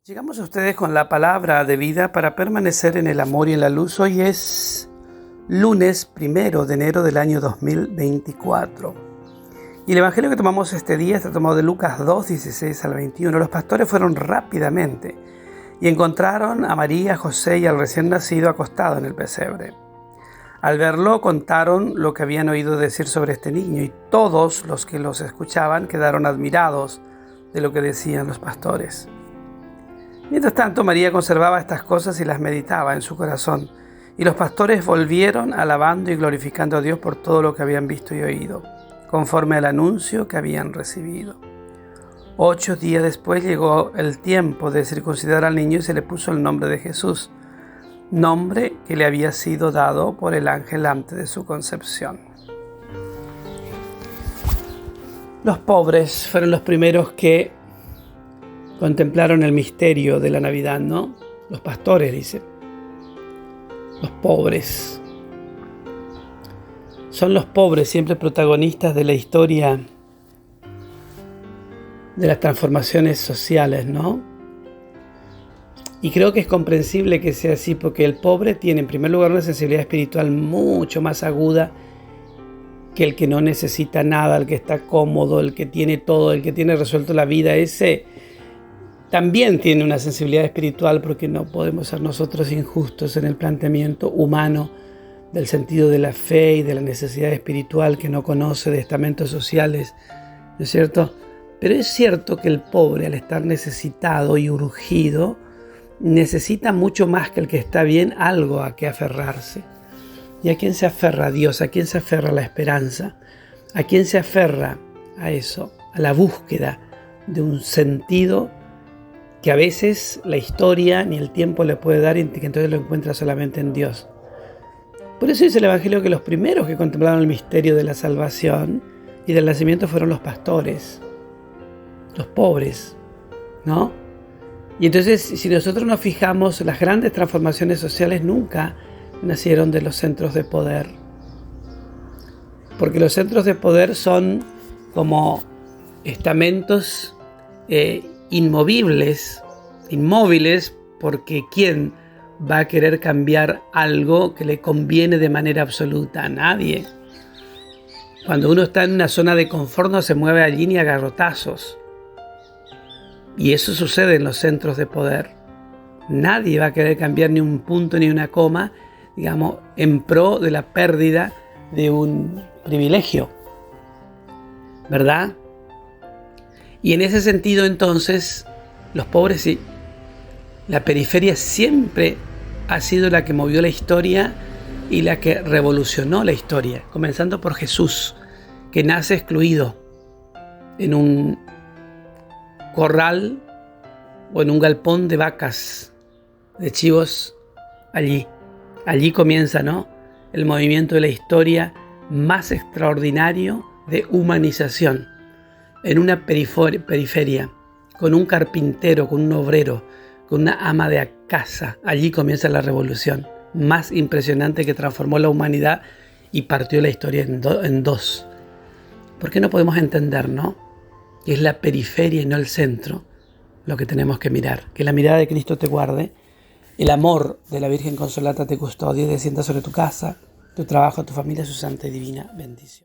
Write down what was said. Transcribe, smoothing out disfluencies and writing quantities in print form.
Llegamos a ustedes con la palabra de vida para permanecer en el amor y en la luz. Hoy es lunes 1 de enero del año 2024. Y el evangelio que tomamos este día está tomado de Lucas 2, 16 al 21. Los pastores fueron rápidamente y encontraron a María, José y al recién nacido acostado en el pesebre. Al verlo contaron lo que habían oído decir sobre este niño y todos los que los escuchaban quedaron admirados de lo que decían los pastores. Mientras tanto, María conservaba estas cosas y las meditaba en su corazón. Y los pastores volvieron alabando y glorificando a Dios por todo lo que habían visto y oído, conforme al anuncio que habían recibido. 8 días después llegó el tiempo de circuncidar al niño y se le puso el nombre de Jesús, nombre que le había sido dado por el ángel antes de su concepción. Los pobres fueron los primeros que contemplaron el misterio de la Navidad, ¿no? Los pastores, dice. Los pobres. Son los pobres siempre protagonistas de la historia de las transformaciones sociales, ¿no? Y creo que es comprensible que sea así, porque el pobre tiene en primer lugar una sensibilidad espiritual mucho más aguda que el que no necesita nada, el que está cómodo, el que tiene todo, el que tiene resuelto la vida. Ese también tiene una sensibilidad espiritual, porque no podemos ser nosotros injustos en el planteamiento humano del sentido de la fe y de la necesidad espiritual que no conoce de estamentos sociales, ¿no es cierto? Pero es cierto que el pobre, al estar necesitado y urgido, necesita mucho más que el que está bien algo a que aferrarse. ¿Y a quién se aferra? A Dios. ¿A quién se aferra? A la esperanza. ¿A quién se aferra a eso? A la búsqueda de un sentido que a veces la historia ni el tiempo le puede dar, y que entonces lo encuentra solamente en Dios. Por eso dice el Evangelio que los primeros que contemplaron el misterio de la salvación y del nacimiento fueron los pastores, los pobres, ¿no? Y entonces, si nosotros nos fijamos, las grandes transformaciones sociales nunca nacieron de los centros de poder, porque los centros de poder son como estamentos inmóviles, porque ¿quién va a querer cambiar algo que le conviene de manera absoluta? A nadie. Cuando uno está en una zona de confort no se mueve allí ni a garrotazos. Y eso sucede en los centros de poder. Nadie va a querer cambiar ni un punto ni una coma, digamos, en pro de la pérdida de un privilegio, ¿verdad? Y en ese sentido, entonces, los pobres sí. La periferia siempre ha sido la que movió la historia y la que revolucionó la historia, comenzando por Jesús, que nace excluido en un corral o en un galpón de vacas, de chivos, allí. Allí comienza, ¿no?, el movimiento de la historia más extraordinario de humanización. En una periferia, con un carpintero, con un obrero, con una ama de casa. Allí comienza la revolución más impresionante que transformó la humanidad y partió la historia en dos. ¿Por qué no podemos entender, no?, que es la periferia y no el centro lo que tenemos que mirar? Que la mirada de Cristo te guarde, el amor de la Virgen Consolata te custodie y descienda sobre tu casa, tu trabajo, tu familia, su santa y divina bendición.